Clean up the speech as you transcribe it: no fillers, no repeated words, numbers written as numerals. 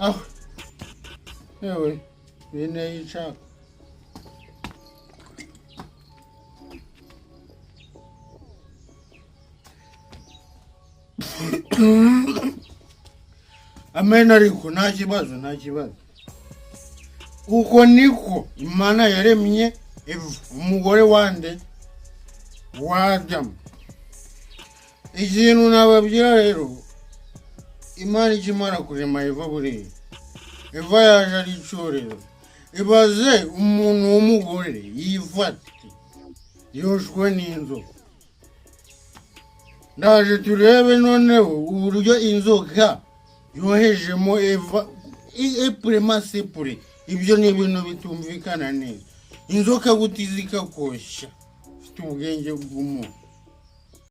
aho yewe bene yica amena ariko nta kibazo uko niko Imana yaremye umugore wande w'Adamu. Ikintu nababwira rero, Imana ikimara kurema Eva buriya, Eva yaje ari icorero. Ibaze umuntu w'umugore yifate yoshwe n'inzoka. Ndaje turebe noneho uburyo inzoka yohejemo Eva epurema sepure. Ibyo ni ibintu bitumvikana neza. Inzoka gutizika kosha ufite ubwenge bw'umuntu.